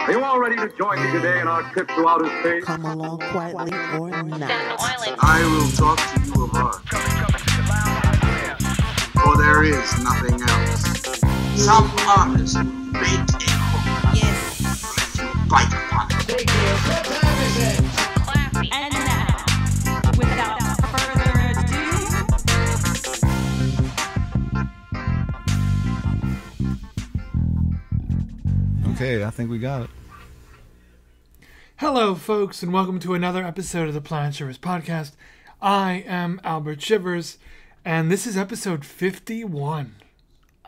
Are you all ready to join me today in our trip to outer space? Come along quietly or not. I will talk to you of art. For there is nothing else. Some artist baked a hook. Yes. Let you bite upon it. Classy. And now, without further ado. Okay, I think we got it. Hello, folks, and welcome to another episode of the Planet Shivers podcast. I am Albert Shivers, and this is episode 51.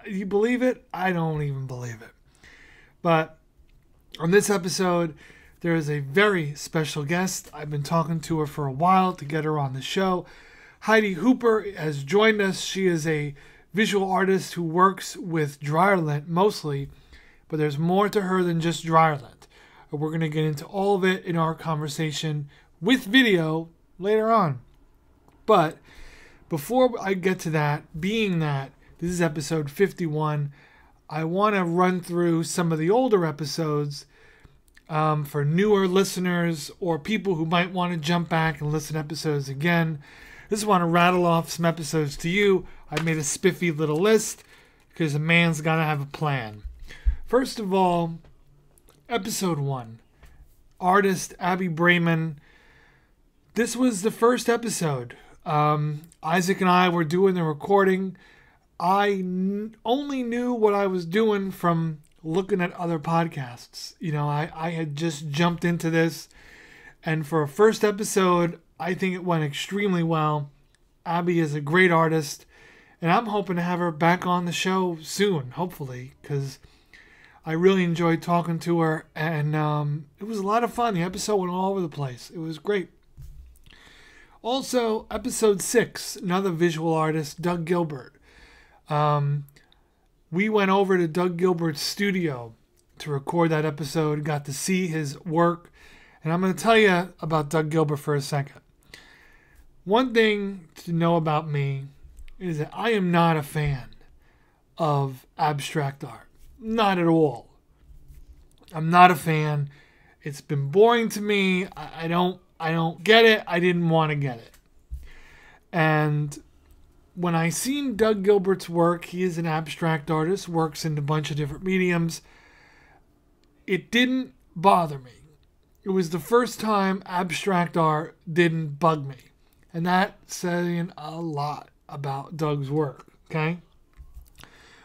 You believe it? I don't even believe it. But on this episode, there is a very special guest. I've been talking to her for a while to get her on the show. Heidi Hooper has joined us. She is a visual artist who works with dryer lint mostly, but there's more to her than just dryer lint. We're going to get into all of it in our conversation with video later on. But before I get to that, being that this is episode 51, I want to run through some of the older episodes for newer listeners or people who might want to jump back and listen to episodes again. I just want to rattle off some episodes to you. I made a spiffy little list because a man's got to have a plan. First of all, Episode 1, artist Abby Brayman. This was the first episode. Isaac and I were doing the recording. I only knew what I was doing from looking at other podcasts. You know, I had just jumped into this. And for a first episode, I think it went extremely well. Abby is a great artist. And I'm hoping to have her back on the show soon, hopefully, because I really enjoyed talking to her, and it was a lot of fun. The episode went all over the place. It was great. Also, episode 6, another visual artist, Doug Gilbert. We went over to Doug Gilbert's studio to record that episode, got to see his work, and I'm going to tell you about Doug Gilbert for a second. One thing to know about me is that I am not a fan of abstract art. Not at all. I'm not a fan. It's been boring to me. I don't get it. I didn't want to get it. And when I seen Doug Gilbert's work, he is an abstract artist, works in a bunch of different mediums. It didn't bother me. It was the first time abstract art didn't bug me. And that's saying a lot about Doug's work, okay?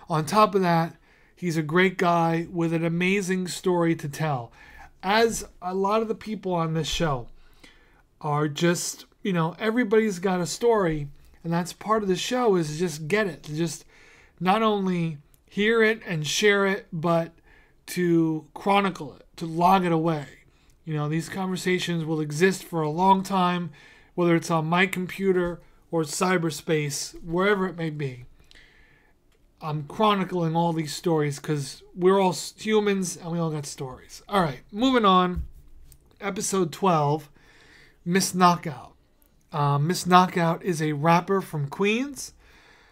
On top of that, he's a great guy with an amazing story to tell. As a lot of the people on this show are just, you know, everybody's got a story, and that's part of the show is to just get it, to just not only hear it and share it, but to chronicle it, to log it away. You know, these conversations will exist for a long time, whether it's on my computer or cyberspace, wherever it may be. I'm chronicling all these stories because we're all humans and we all got stories. All right, moving on. Episode 12, Miss Knockout. Miss Knockout is a rapper from Queens.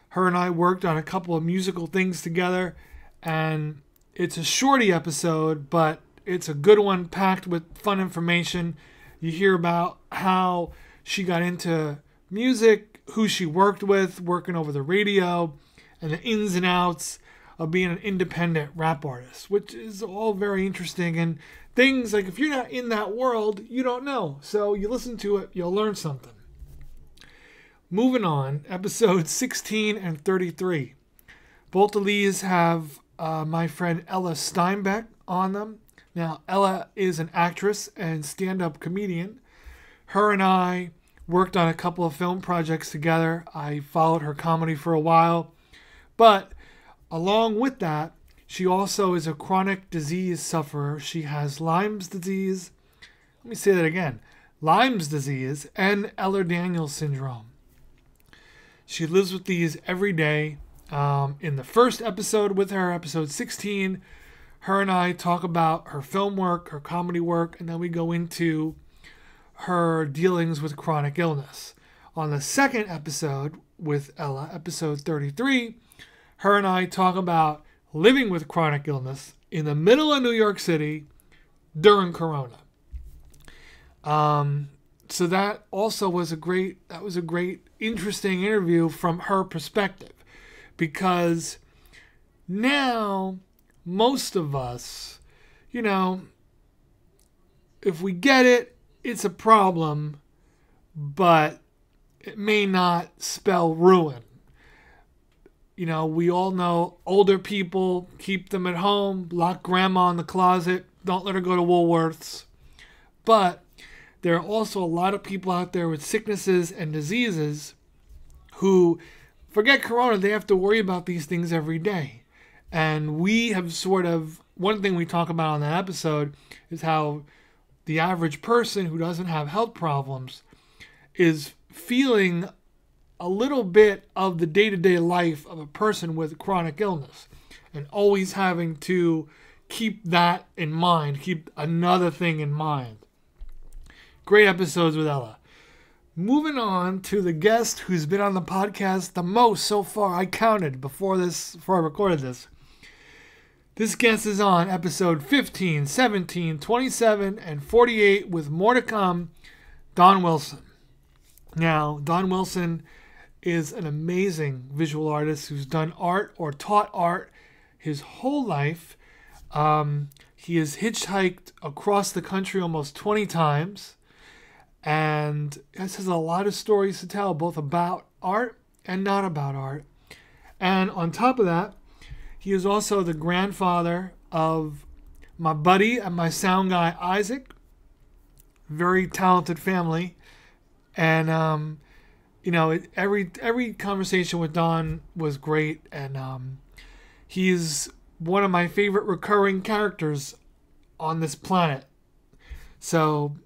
Her and I worked on a couple of musical things together, and it's a shorty episode, but it's a good one packed with fun information. You hear about how she got into music, who she worked with, working over the radio, and the ins and outs of being an independent rap artist, which is all very interesting. And things like if you're not in that world, you don't know. So you listen to it, you'll learn something. Moving on, episodes 16 and 33. Both of these have my friend Ella Steinbeck on them. Now, Ella is an actress and stand-up comedian. Her and I worked on a couple of film projects together. I followed her comedy for a while. But along with that, she also is a chronic disease sufferer. She has Lyme's disease. Let me say that again. Lyme's disease and Ehlers-Danlos syndrome. She lives with these every day. In the first episode with her, episode 16, her and I talk about her film work, her comedy work, and then we go into her dealings with chronic illness. On the second episode with Ella, episode 33, her and I talk about living with chronic illness in the middle of New York City during Corona. So that also was a great, interesting interview from her perspective, because now most of us, if we get it, it's a problem, but it may not spell ruin. We all know older people, keep them at home, lock grandma in the closet, don't let her go to Woolworths. But there are also a lot of people out there with sicknesses and diseases who forget Corona. They have to worry about these things every day. And we have one thing we talk about on that episode is how the average person who doesn't have health problems is feeling a little bit of the day-to-day life of a person with chronic illness, and always having to keep that in mind, keep another thing in mind. Great episodes with Ella. Moving on to the guest who's been on the podcast the most so far. I counted before I recorded this. This guest is on episode 15, 17, 27, and 48 with more to come, Don Wilson. Now, Don Wilson is an amazing visual artist who's done art or taught art his whole life. He has hitchhiked across the country almost 20 times, and has a lot of stories to tell, both about art and not about art. And on top of that, he is also the grandfather of my buddy and my sound guy, Isaac. Very talented family. And, every conversation with Don was great. And he's one of my favorite recurring characters on this planet. So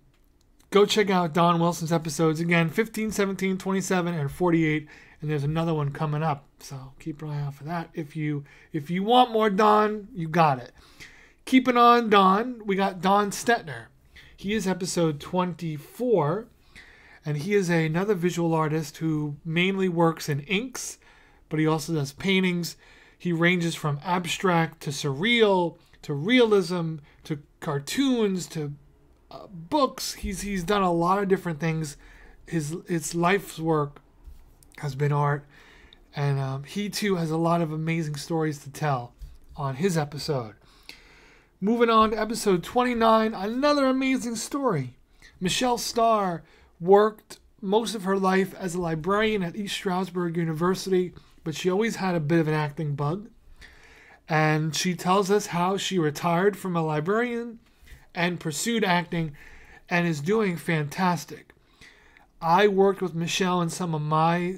go check out Don Wilson's episodes. Again, 15, 17, 27, and 48. And there's another one coming up. So keep an eye out for that. If you want more Don, you got it. Keeping on Don, we got Don Stetner. He is episode 24. And he is another visual artist who mainly works in inks, but he also does paintings. He ranges from abstract to surreal to realism to cartoons to books. He's done a lot of different things. His life's work has been art, and he too has a lot of amazing stories to tell on his episode. Moving on to episode 29, another amazing story. Michelle Starr worked most of her life as a librarian at East Stroudsburg University, but she always had a bit of an acting bug. And she tells us how she retired from a librarian and pursued acting and is doing fantastic. I worked with Michelle in some of my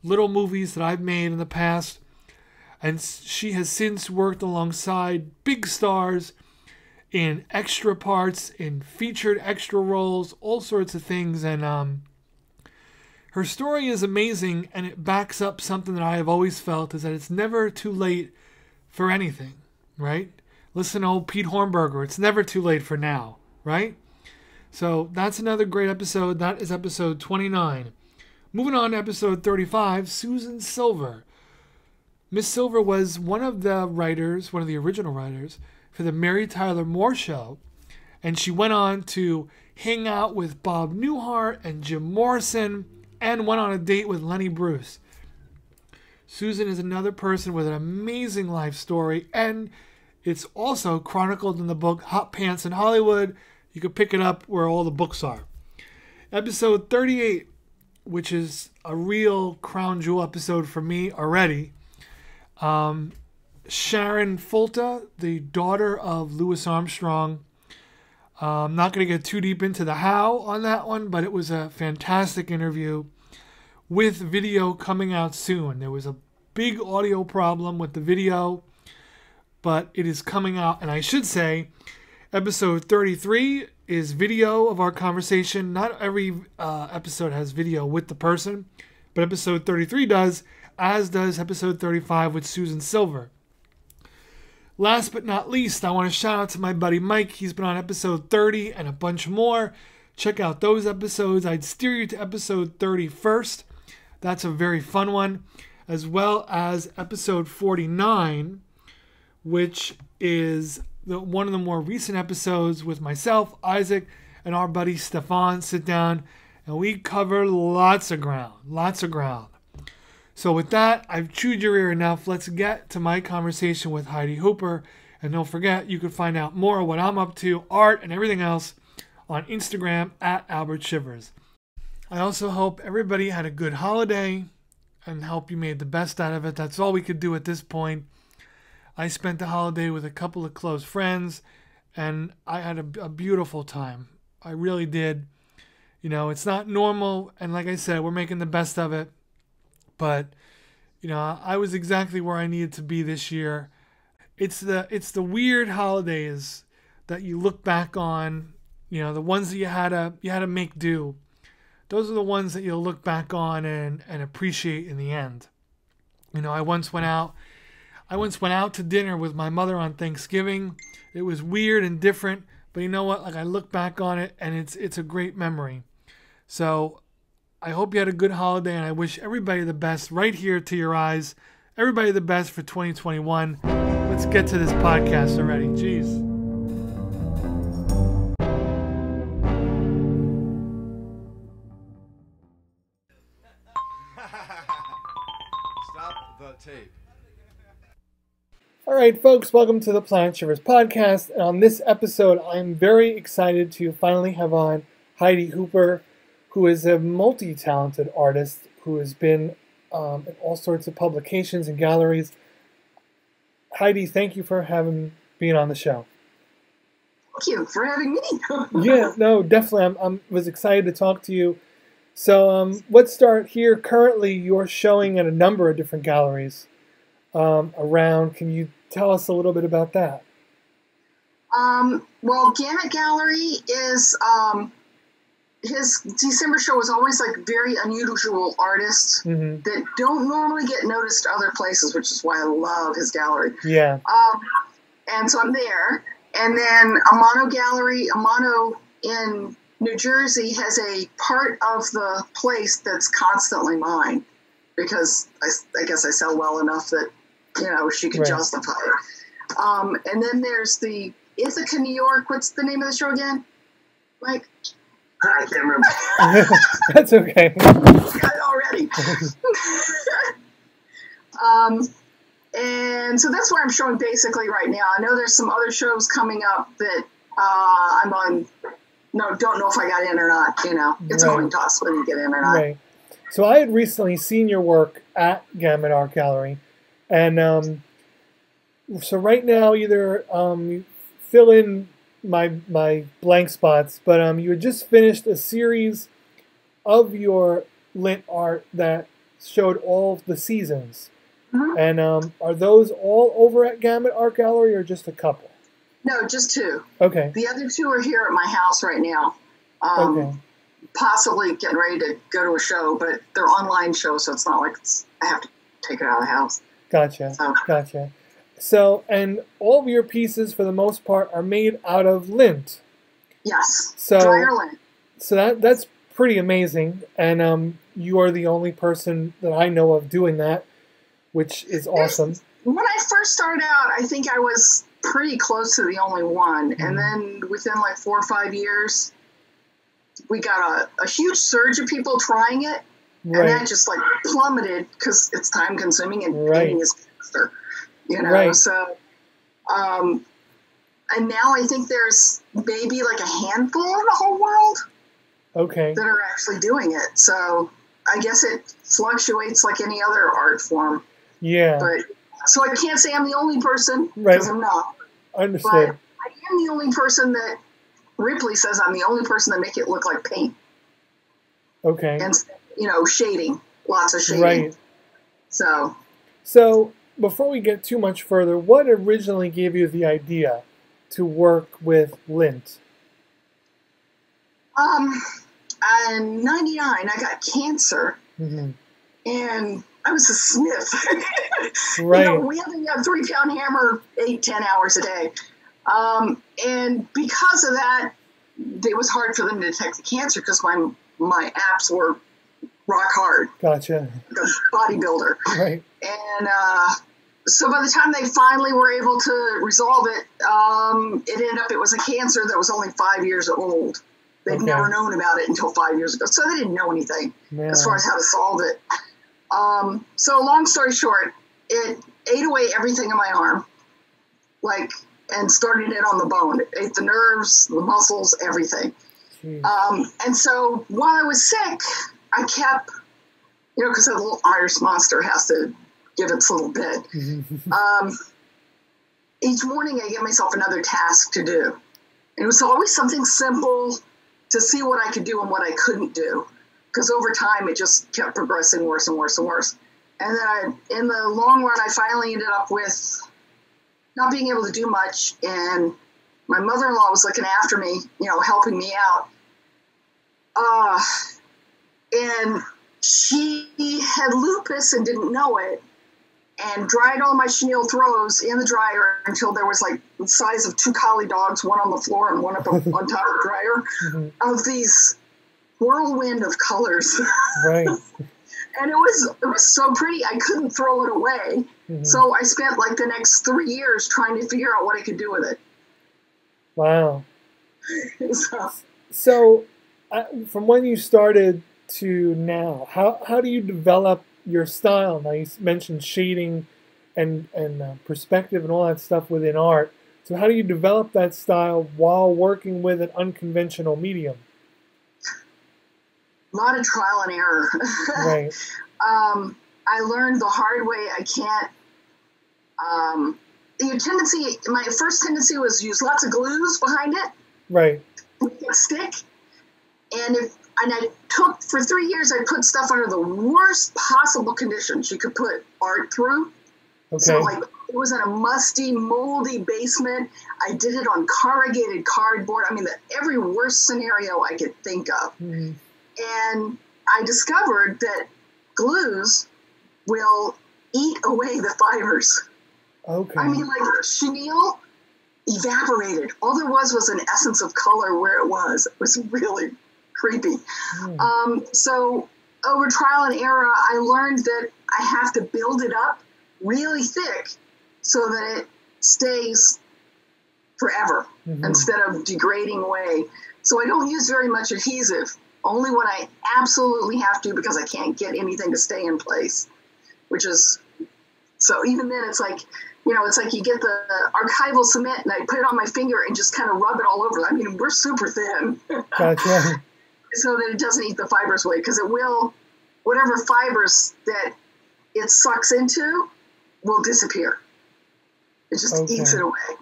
little movies that I've made in the past, and she has since worked alongside big stars in extra parts, in featured extra roles, all sorts of things. And her story is amazing, and it backs up something that I have always felt, is that it's never too late for anything, right? Listen to old Pete Hornberger, it's never too late for now, right? So that's another great episode. That is episode 29. Moving on to episode 35, Susan Silver. Miss Silver was one of the original writers for the Mary Tyler Moore Show, and she went on to hang out with Bob Newhart and Jim Morrison, and went on a date with Lenny Bruce. Susan is another person with an amazing life story, and it's also chronicled in the book Hot Pants in Hollywood. You can pick it up where all the books are. Episode 38, which is a real crown jewel episode for me already. Sharon Fulta, the daughter of Louis Armstrong. I'm not going to get too deep into the how on that one, but it was a fantastic interview with video coming out soon. There was a big audio problem with the video, but it is coming out. And I should say, episode 33 is video of our conversation. Not every episode has video with the person, but episode 33 does, as does episode 35 with Susan Silver. Last but not least, I want to shout out to my buddy Mike. He's been on episode 30 and a bunch more. Check out those episodes. I'd steer you to episode 30 first. That's a very fun one. As well as episode 49, which is one of the more recent episodes with myself, Isaac, and our buddy Stefan sit down, and we cover lots of ground. So with that, I've chewed your ear enough. Let's get to my conversation with Heidi Hooper. And don't forget, you can find out more of what I'm up to, art and everything else, on Instagram at Albert Shivers. I also hope everybody had a good holiday and hope you made the best out of it. That's all we could do at this point. I spent the holiday with a couple of close friends, and I had a beautiful time. I really did. You know, it's not normal, and like I said, we're making the best of it. But, you know, I was exactly where I needed to be this year. It's the weird holidays that you look back on, you know, the ones that you had to make do. Those are the ones that you'll look back on and appreciate in the end. You know, I once went out to dinner with my mother on Thanksgiving. It was weird and different, but you know what? Like, I look back on it and it's a great memory. So I hope you had a good holiday, and I wish everybody the best right here to your eyes. Everybody the best for 2021. Let's get to this podcast already. Jeez. Stop the tape. All right, folks, welcome to the Planet Shivers podcast. And on this episode, I'm very excited to finally have on Heidi Hooper, who is a multi-talented artist who has been in all sorts of publications and galleries. Heidi, thank you for being on the show. Thank you for having me. Yeah, no, definitely. I was excited to talk to you. So let's start here. Currently, you're showing at a number of different galleries around. Can you tell us a little bit about that? Well, Gamut Gallery is, his December show is always like very unusual artists that don't normally get noticed other places, which is why I love his gallery. Yeah. And so I'm there. And then Amano Gallery, Amano in New Jersey, has a part of the place that's constantly mine because I guess I sell well enough that, you know, she could justify it. And then there's the Ithaca, New York. What's the name of the show again, Mike? I can't remember. That's okay. Got it already. And so that's where I'm showing basically right now. I know there's some other shows coming up that I'm on. No, don't know if I got in or not. You know, it's a coin toss whether you get in or not. Right. So I had recently seen your work at Gamut Art Gallery, and so right now either you fill in my blank spots, but you had just finished a series of your lint art that showed all of the seasons. And are those all over at Gamut Art Gallery or just a couple? No, just two. Okay. The other two are here at my house right now. Okay. Possibly getting ready to go to a show, but they're online shows, so it's not like I have to take it out of the house. Gotcha. Gotcha. So, and all of your pieces, for the most part, are made out of lint. Yes. So, dryer lint. So that's pretty amazing, and you are the only person that I know of doing that, which is awesome. When I first started out, I think I was pretty close to the only one, and then within like 4 or 5 years, we got a huge surge of people trying it, and that just like plummeted because it's time consuming and painting is faster. You know, so, and now I think there's maybe like a handful in the whole world that are actually doing it. So I guess it fluctuates like any other art form. Yeah. But so I can't say I'm the only person because I'm not. Understood. But I am the only person that Ripley says I'm the only person that make it look like paint. Okay. And, you know, shading, lots of shading. Right. So before we get too much further, what originally gave you the idea to work with lint? In 99, I got cancer, and I was a smith. You know, wielding a 3-pound hammer 8-10 hours a day. And because of that, it was hard for them to detect the cancer because my abs were rock hard. Gotcha. Like a bodybuilder. Right. And so by the time they finally were able to resolve it, it ended up, it was a cancer that was only 5 years old. They'd never known about it until 5 years ago. So they didn't know anything as far as how to solve it. So long story short, it ate away everything in my arm, and started it on the bone. It ate the nerves, the muscles, everything. And so while I was sick, I kept, because a little Irish monster has to give its little bit. Each morning I gave myself another task to do. It was always something simple to see what I could do and what I couldn't do. Because over time it just kept progressing worse and worse and worse. And then in the long run, I finally ended up with not being able to do much. And my mother-in-law was looking after me, helping me out. And she had lupus and didn't know it, and dried all my chenille throws in the dryer until there was the size of 2 collie dogs, one on the floor and one up on top of the dryer, of these whirlwind of colors. Right. And it was so pretty, I couldn't throw it away. So I spent the next 3 years trying to figure out what I could do with it. Wow. So from when you started to now, how do you develop your style? Now you mentioned shading and perspective and all that stuff within art. So how do you develop that style while working with an unconventional medium? A lot of trial and error. Right. I learned the hard way. I can't. My first tendency was use lots of glues behind it. Right. Stick. And I took, for 3 years, I put stuff under the worst possible conditions you could put art through. Okay. So it was in a musty, moldy basement. I did it on corrugated cardboard. I mean, every worst scenario I could think of. And I discovered that glues will eat away the fibers. Okay. I mean, chenille evaporated. All there was an essence of color where it was. It was really creepy. So over trial and error, I learned that I have to build it up really thick so that it stays forever instead of degrading away. So I don't use very much adhesive, only when I absolutely have to, because I can't get anything to stay in place, so even then it's it's like you get the archival cement and I put it on my finger and just kind of rub it all over. I mean, we're super thin. Gotcha. So that it doesn't eat the fibers away, because it will, whatever fibers that it sucks into will disappear. It just eats it away.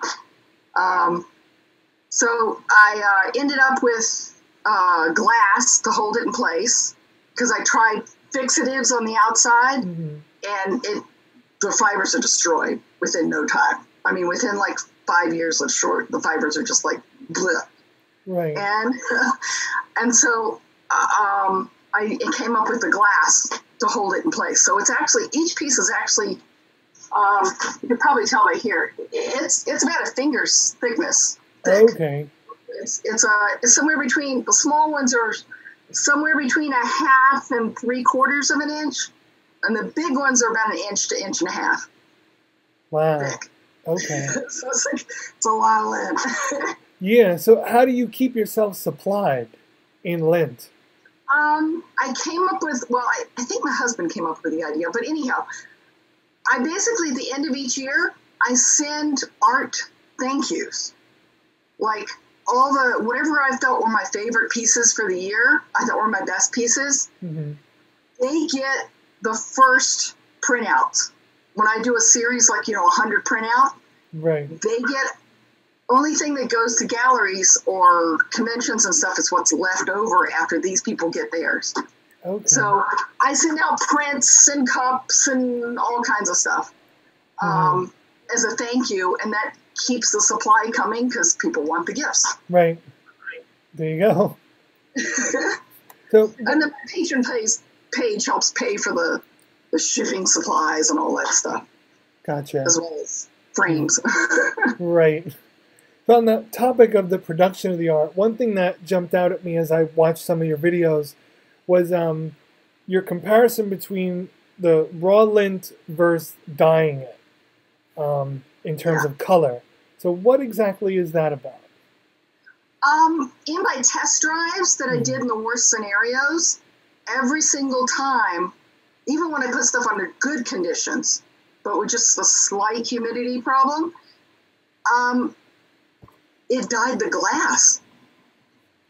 So I ended up with glass to hold it in place, because I tried fixatives on the outside, and the fibers are destroyed within no time. I mean, within 5 years of short, the fibers are just bleh. Right. And so I came up with the glass to hold it in place. So it's actually, each piece is actually, you can probably tell by here, it's about a finger's thickness thick. Okay. It's somewhere between, the small ones are somewhere between 1/2 and 3/4 of an inch, and the big ones are about 1 inch to 1.5 inches. Wow. Thick. Okay. So it's a lot of lint. Yeah. So how do you keep yourself supplied in Lent? I came up with, I think my husband came up with the idea, but anyhow, I basically, at the end of each year, I send art thank yous. Whatever I felt were my favorite pieces for the year, I thought were my best pieces, they get the first printouts. When I do a series 100 printout, right, they get, only thing that goes to galleries or conventions and stuff is what's left over after these people get theirs. Okay. So I send out prints and cups and all kinds of stuff as a thank you, and that keeps the supply coming because people want the gifts. Right. There you go. And then my patron page helps pay for the shipping supplies and all that stuff. Gotcha. As well as frames. Right. So on the topic of the production of the art, one thing that jumped out at me as I watched some of your videos was your comparison between the raw lint versus dyeing it. in terms of color. So what exactly is that about? In my test drives that I did in the worst scenarios, every single time, even when I put stuff under good conditions, but with just a slight humidity problem, it dyed the glass.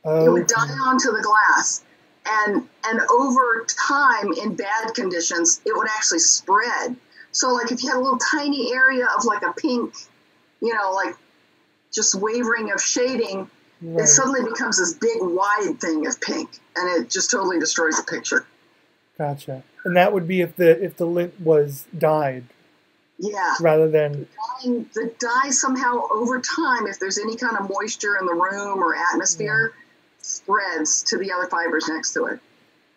Okay. It would dye onto the glass. And over time, in bad conditions, it would actually spread. So, like, if you had a little tiny area of, like, a pink, like, just wavering of shading, Right. it suddenly becomes this big, wide thing of pink, and it just totally destroys the picture. Gotcha. And that would be if the lint was dyed. Yeah. Rather than The dye somehow, over time, if there's any kind of moisture in the room or atmosphere, spreads to the other fibers next to it.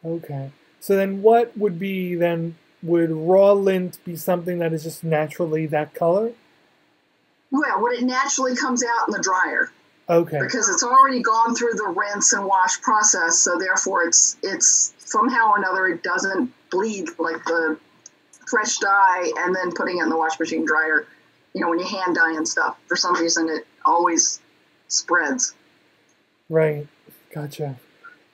Okay. So then what would be then, would raw lint be something that is just naturally that color? Well, when it naturally comes out in the dryer. Okay. Because it's already gone through the rinse and wash process, so therefore it's somehow or another it doesn't bleed like the fresh dye and then putting it in the wash machine dryer. When you hand dye and stuff, for some reason it always spreads. Right. Gotcha.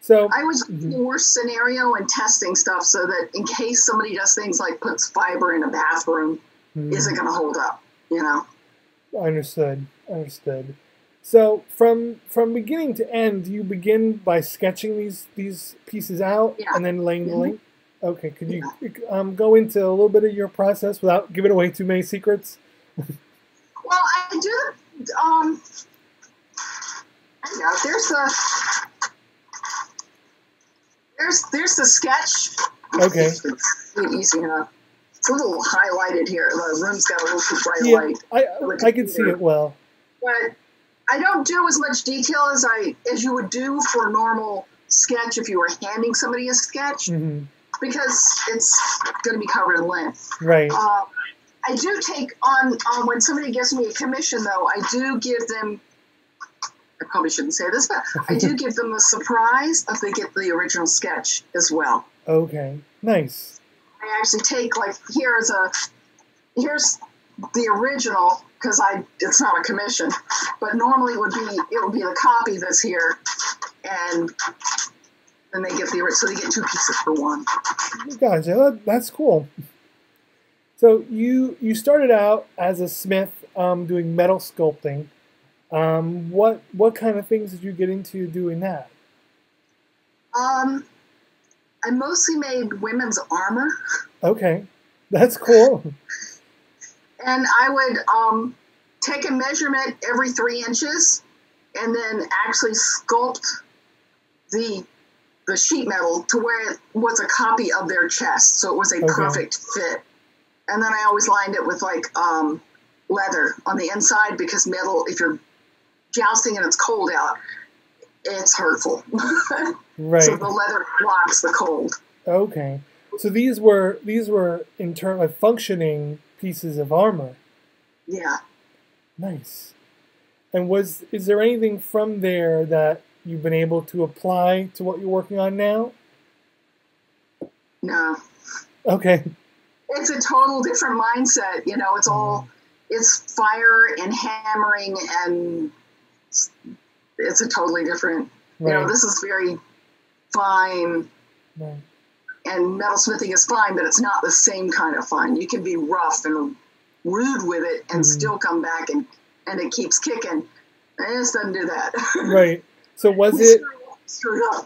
So I was in the worst scenario and testing stuff so that in case somebody does things like puts fiber in a bathroom, is it going to hold up? Understood. So from beginning to end, you begin by sketching these pieces out and then laying the link. Okay. Could you go into a little bit of your process without giving away too many secrets? Well, I do. There's the sketch. Okay. It's easy enough. It's a little highlighted here. The room's got a little too bright light. I can see it well. But I don't do as much detail as you would do for a normal sketch if you were handing somebody a sketch, because it's going to be covered in lint. Right. I do take on when somebody gives me a commission, though, I do give them, I probably shouldn't say this, but I do give them the surprise if they get the original sketch as well. Okay. Nice. I actually take, like, here's the original, because it's not a commission, but normally it would be the copy that's here, and then they get so they get two pieces for one. Gotcha. That's cool. So you started out as a smith doing metal sculpting. What kind of things did you get into doing that? I mostly made women's armor. Okay, that's cool. And I would take a measurement every 3 inches and then actually sculpt the sheet metal to where it was a copy of their chest. So it was a perfect fit. And then I always lined it with like leather on the inside, because metal, if you're jousting and it's cold out, it's hurtful. Right. So the leather blocks the cold. Okay. So these were in turn like functioning pieces of armor. Yeah. Nice. And is there anything from there that you've been able to apply to what you're working on now? No. Okay. It's a total different mindset. It's fire and hammering, and it's a totally different, Right. This is very fine. Right. And metalsmithing is fine, but it's not the same kind of fine. You can be rough and rude with it and still come back and it keeps kicking. And it just doesn't do that. Right. So was it screwed up?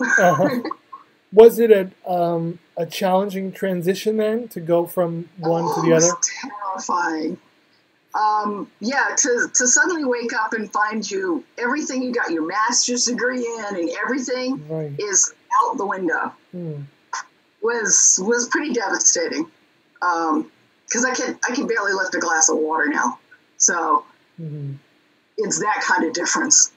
Was it a challenging transition then to go from one to the other? It was terrifying. To suddenly wake up and find everything you got your master's degree in and everything is out the window. Was pretty devastating. Because I can barely lift a glass of water now. So it's that kind of difference.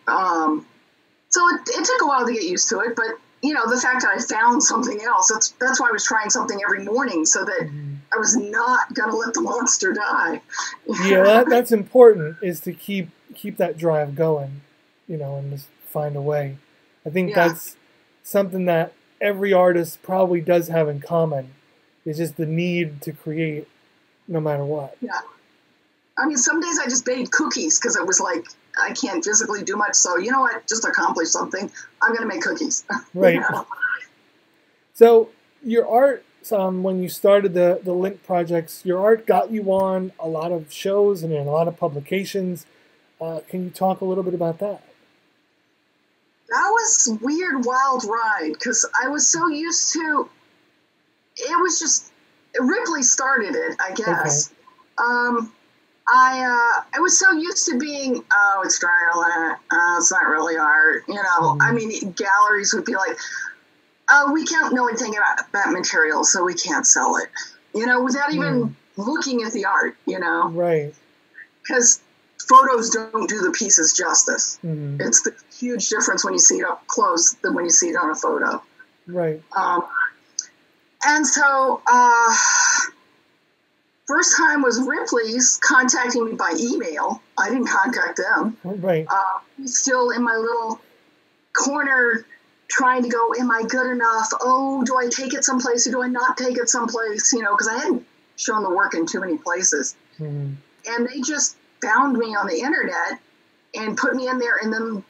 So it took a while to get used to it, but the fact that I found something else, that's why I was trying something every morning, so that I was not going to let the monster die. Yeah, that's important, is to keep that drive going, and just find a way. I think that's something that every artist probably does have in common, is just the need to create no matter what. Yeah. I mean, some days I just baked cookies because it was like, I can't physically do much. So, you know what? Just accomplish something. I'm going to make cookies. Right. You know? So your art, when you started the Lent projects, your art got you on a lot of shows and in a lot of publications. Can you talk a little bit about that? That was a weird, wild ride because I was so used to, it was just, Ripley started it, I guess. Okay. I was so used to being, oh, it's dry art, it's not really art, you know. I mean, galleries would be like, oh, we can't know anything about that material, so we can't sell it, you know, without even looking at the art, you know. Right. Because photos don't do the pieces justice. It's the huge difference when you see it up close than when you see it on a photo. Right. And so, first time was Ripley's contacting me by email. I didn't contact them. Right. Still in my little corner trying to go, am I good enough? Oh, do I take it someplace or do I not take it someplace? You know, because I hadn't shown the work in too many places. And they just found me on the internet and put me in there. And then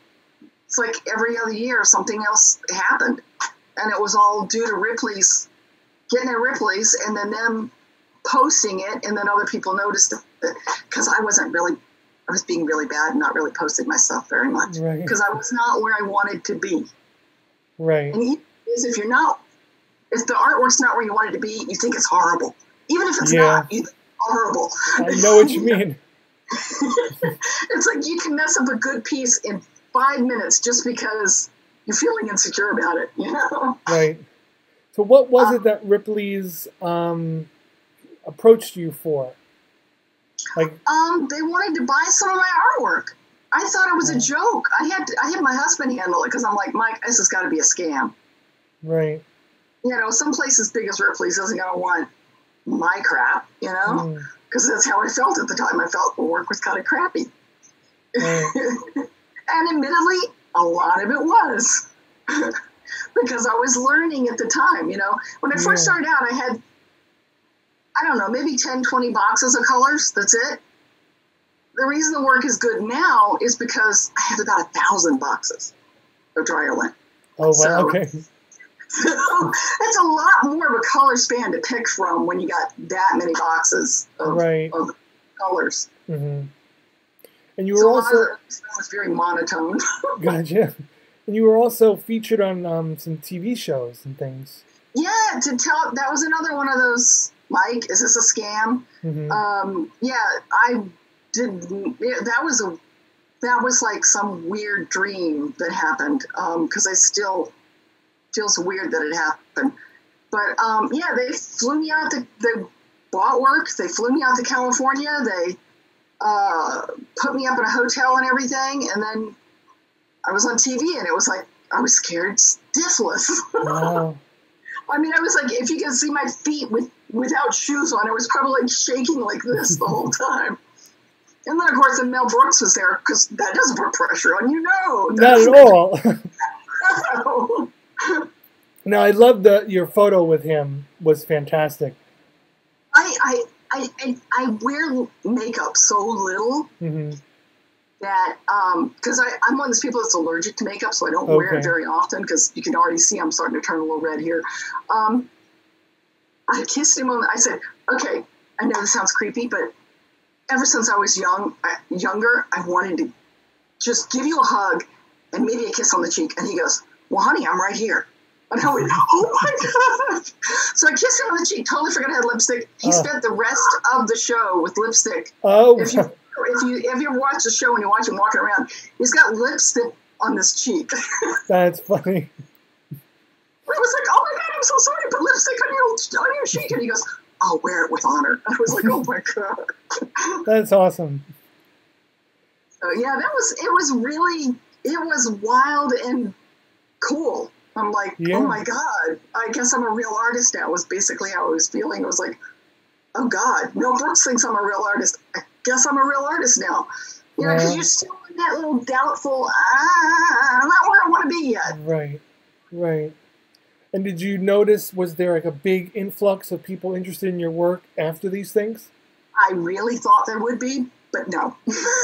it's like every other year something else happened. And it was all due to Ripley's, getting at Ripley's and then them posting it, and then other people noticed it because I was being really bad and not really posting myself very much because I was not where I wanted to be. Right. And even if the artwork's not where you want it to be, you think it's horrible. Even if it's not, you think it's horrible. I know what you mean. It's like you can mess up a good piece in 5 minutes just because you're feeling insecure about it, you know? Right. So what was it that Ripley's approached you for? Like, they wanted to buy some of my artwork. I thought it was a joke. I had my husband handle it because I'm like, Mike, this has got to be a scam. Right. You know, some place as big as Ripley's isn't going to want my crap, you know? Because that's how I felt at the time. I felt the work was kind of crappy. Right. And admittedly, a lot of it was. Because I was learning at the time, you know. When I first started out, I had, I don't know, maybe 10, 20 boxes of colors. That's it. The reason the work is good now is because I have about 1,000 boxes of dryer lint. Oh, wow, okay. So that's a lot more of a color span to pick from when you got that many boxes of colors. And you were also... It was very monotone. Gotcha. And you were also featured on some TV shows and things. Yeah, that was another one of those, Mike, is this a scam? I did, that was like some weird dream that happened, because I still feels weird that it happened. But they flew me out they bought work, they flew me out to California, they put me up in a hotel and everything, and then I was on TV, and it was like, I was scared stiffless. Wow. I mean, I was like, if you can see my feet without shoes on, I was probably like shaking like this the whole time. And then, of course, Mel Brooks was there, because that doesn't put pressure on you, no. Not at all. No. No, I love your photo with him was fantastic. I wear makeup so little that, because I'm one of those people that's allergic to makeup, so I don't wear it very often, because you can already see I'm starting to turn a little red here. I kissed him I said, okay, I know this sounds creepy, but ever since I was younger, I wanted to just give you a hug and maybe a kiss on the cheek. And he goes, well, honey, I'm right here. And I went, oh my God. So I kissed him on the cheek, totally forgot I had lipstick. He spent the rest of the show with lipstick. Oh. If you watch the show and you watch him walking around, he's got lipstick on this cheek. That's funny. I was like, oh my God, I'm so sorry to put lipstick on your cheek. And he goes, I'll wear it with honor. And I was like, oh my God. That's awesome. So yeah, it was wild and cool. I'm like, oh my God, I guess I'm a real artist now, was basically how I was feeling. It was like, oh God, Mel Brooks thinks I'm a real artist. I guess I'm a real artist now. You know, because you're still in that little doubtful, I'm not where I want to be yet. Right. And did you notice, was there like a big influx of people interested in your work after these things? I really thought there would be. but no.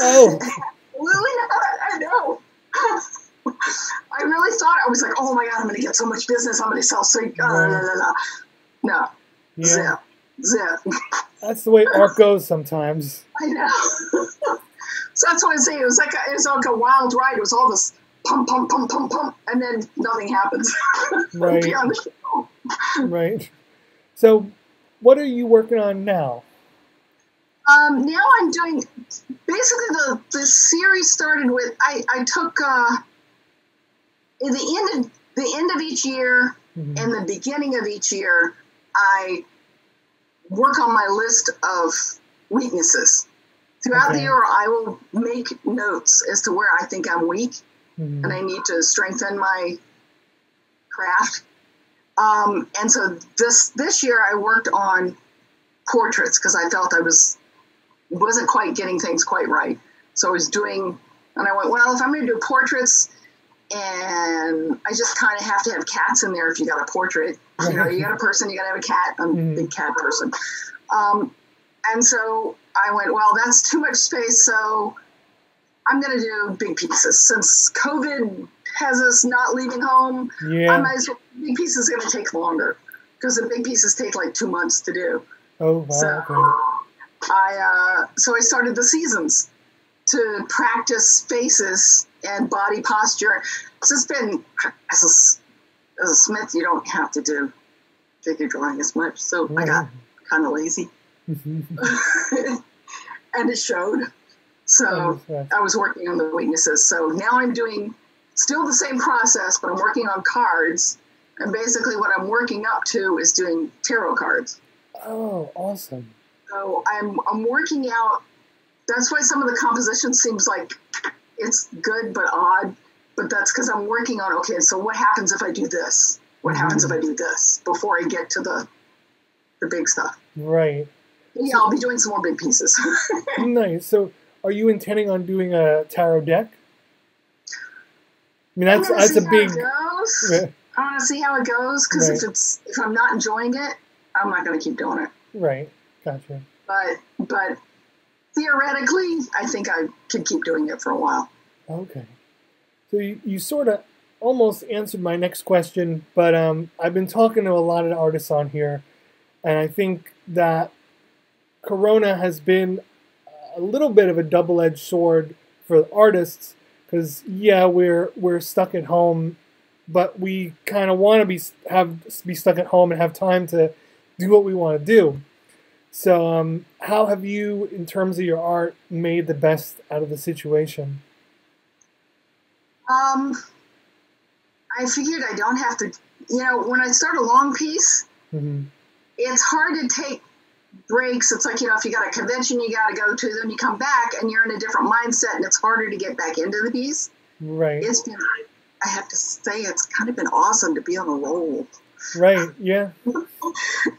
Oh. Absolutely not. I know. I really thought, I was like, oh my God, I'm going to get so much business. I'm going to sell so, no. Yeah. Zip. That's the way art goes sometimes. I know. So that's what I say. It was like a wild ride. It was all this pump, pump, pump, pump, pump, and then nothing happens. Right. Beyond the show. Right. So, what are you working on now? Now I'm doing, basically the series started with, I took, in the end of each year and the beginning of each year, I work on my list of weaknesses. Throughout the year, I will make notes as to where I think I'm weak and I need to strengthen my craft. And so this year I worked on portraits because I felt I wasn't quite getting things quite right. So I was doing, and I went, well, if I'm going to do portraits, and I just kind of have to have cats in there if you got a portrait. You know, you got a person, you got to have a cat. I'm a big cat person. And so I went, well, that's too much space, so I'm going to do big pieces. Since COVID has us not leaving home, I might as well, big pieces are going to take longer because the big pieces take like 2 months to do. Oh, wow. So Okay. so I started the seasons to practice faces and body posture. So it's been, as a smith, you don't have to do figure drawing as much. So I got kind of lazy. And it showed. So I was working on the weaknesses. So now I'm doing still the same process, but I'm working on cards. And basically what I'm working up to is doing tarot cards. Oh, awesome. So I'm working out. That's why some of the composition seems like it's good but odd. But that's because I'm working on, okay, so what happens if I do this? What happens if I do this before I get to the big stuff? Right. Yeah, I'll be doing some more big pieces. Nice. So are you intending on doing a tarot deck? I mean, that's a big... I want to see how it goes, because if I'm not enjoying it, I'm not going to keep doing it. Right. Gotcha. But theoretically, I think I could keep doing it for a while. Okay. So you sort of almost answered my next question, but I've been talking to a lot of artists on here, and I think that Corona has been a little bit of a double-edged sword for artists, because we're stuck at home, but we kind of want to be stuck at home and have time to do what we want to do. So how have you, in terms of your art, made the best out of the situation? I figured I don't have to, when I start a long piece, it's hard to take breaks. It's like, if you got a convention you got to go to, then you come back and you're in a different mindset and it's harder to get back into the piece. Right. It's been, I have to say, it's kind of been awesome to be on a roll. Right, yeah.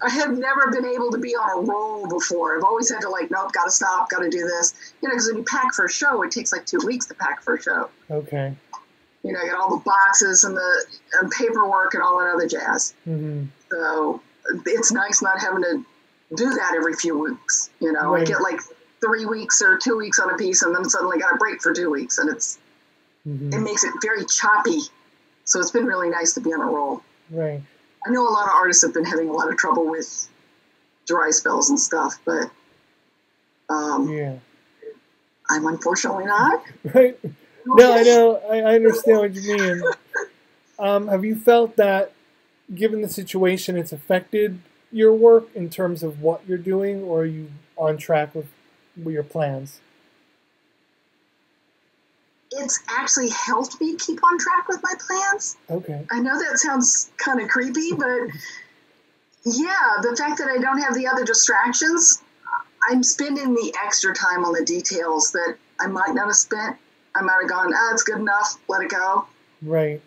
I have never been able to be on a roll before. I've always had to nope, got to stop, got to do this. Because when you pack for a show, it takes like 2 weeks to pack for a show. Okay. I got all the boxes and the paperwork and all that other jazz. So it's nice not having to do that every few weeks. Right. I get like 3 weeks or 2 weeks on a piece and then suddenly got a break for 2 weeks. And it makes it very choppy. So it's been really nice to be on a roll. Right. I know a lot of artists have been having a lot of trouble with dry spells and stuff, but I'm unfortunately not. Right. No, I know. I understand what you mean. Have you felt that, given the situation, it's affected your work in terms of what you're doing, or are you on track with your plans? It's actually helped me keep on track with my plans. Okay. I know that sounds kind of creepy, but yeah, the fact that I don't have the other distractions, I'm spending the extra time on the details that I might not have spent. I might have gone, it's good enough, let it go. Right.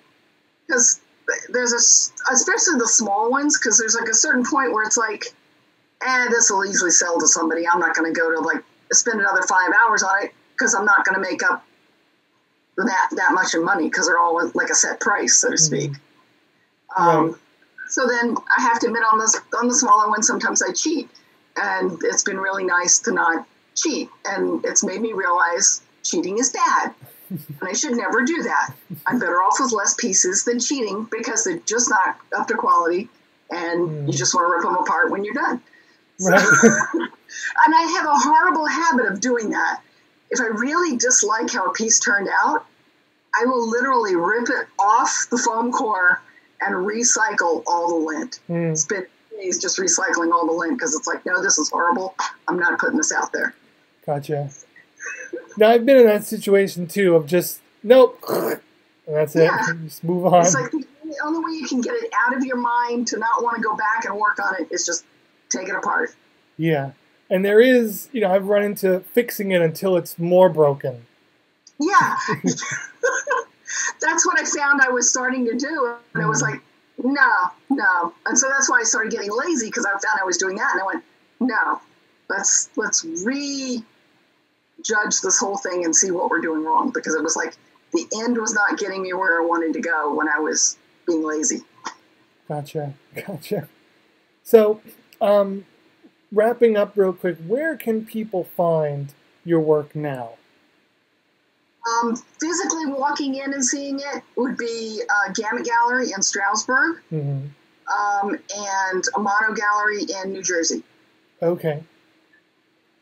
Because there's especially the small ones, because there's like a certain point where it's like, this will easily sell to somebody. I'm not going to go to spend another 5 hours on it, because I'm not going to make up that much in money, because they're all like a set price, so to speak. Right. So then I have to admit, on the smaller ones, sometimes I cheat, and it's been really nice to not cheat. And it's made me realize cheating is bad. And I should never do that. I'm better off with less pieces than cheating because they're just not up to quality. And you just want to rip them apart when you're done. So, Right. and I have a horrible habit of doing that. If I really dislike how a piece turned out, I will literally rip it off the foam core and recycle all the lint. Spend days just recycling all the lint because it's like, no, this is horrible. I'm not putting this out there. Gotcha. Now, I've been in that situation, too, of just, nope, and that's it. Yeah. Just move on. It's like the only way you can get it out of your mind to not want to go back and work on it is just take it apart. Yeah. And there is, I've run into fixing it until it's more broken. Yeah. That's what I found I was starting to do. And I was like, no. And so that's why I started getting lazy because I found I was doing that. And I went, no, let's rejudge this whole thing and see what we're doing wrong. Because it was like the end was not getting me where I wanted to go when I was being lazy. Gotcha. So, wrapping up real quick, where can people find your work now? Physically walking in and seeing it would be Gamut Gallery in Stroudsburg and a Mono Gallery in New Jersey. Okay.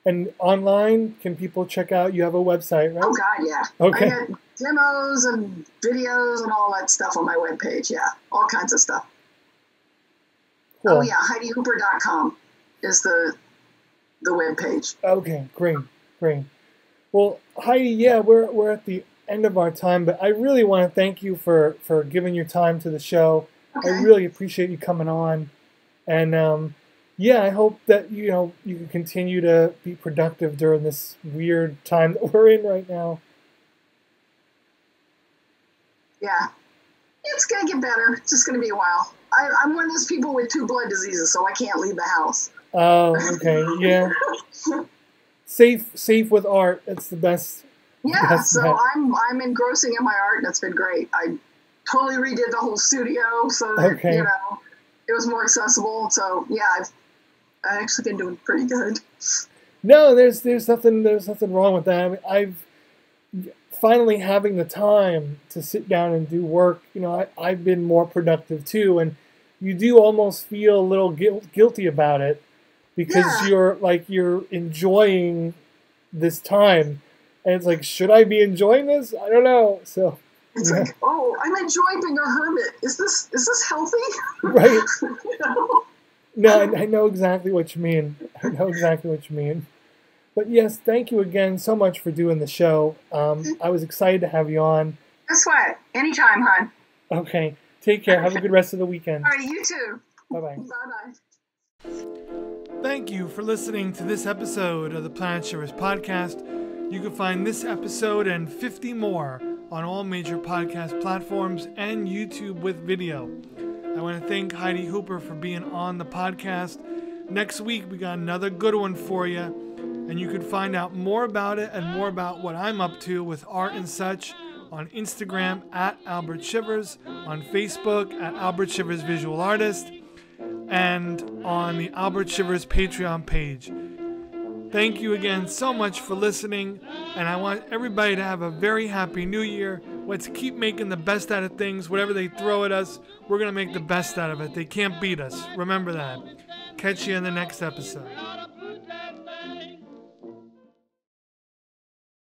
And online, can people check out? You have a website, right? Oh, God, yeah. Okay. I got demos and videos and all that stuff on my webpage, yeah. All kinds of stuff. Cool. Oh, yeah, HeidiHooper.com is the webpage. Okay, great. Well, Heidi, yeah, we're at the end of our time, but I really want to thank you for giving your time to the show. Okay. I really appreciate you coming on. And, yeah, I hope that, you can continue to be productive during this weird time that we're in right now. Yeah. It's going to get better. It's just going to be a while. I'm one of those people with 2 blood diseases, so I can't leave the house. Oh, okay, yeah. Safe with art. It's the best. Yeah, best so bet. I'm engrossing in my art, and it's been great. I totally redid the whole studio so that, Okay. it was more accessible. So, yeah, I've actually been doing pretty good. No, there's nothing wrong with that. I mean, I've finally having the time to sit down and do work. I've been more productive too, and you do almost feel a little guilty about it because you're enjoying this time, and it's like, should I be enjoying this? I don't know. So it's like, oh, I'm enjoying being a hermit. Is this healthy? Right. No, I know exactly what you mean. But yes, thank you again so much for doing the show. I was excited to have you on. Guess what? Anytime, hon. Okay. Take care. Have a good rest of the weekend. All right, you too. Bye-bye. Bye-bye. Thank you for listening to this episode of the Planet Shivers podcast. You can find this episode and 50 more on all major podcast platforms and YouTube with video. I want to thank Heidi Hooper for being on the podcast. Next week, we got another good one for you, and you can find out more about it and more about what I'm up to with art and such on Instagram at Albert Shivers, on Facebook at Albert Shivers Visual Artist, and on the Albert Shivers Patreon page. Thank you again so much for listening, and I want everybody to have a very happy new year. Let's keep making the best out of things. Whatever they throw at us, we're going to make the best out of it. They can't beat us. Remember that. Catch you in the next episode.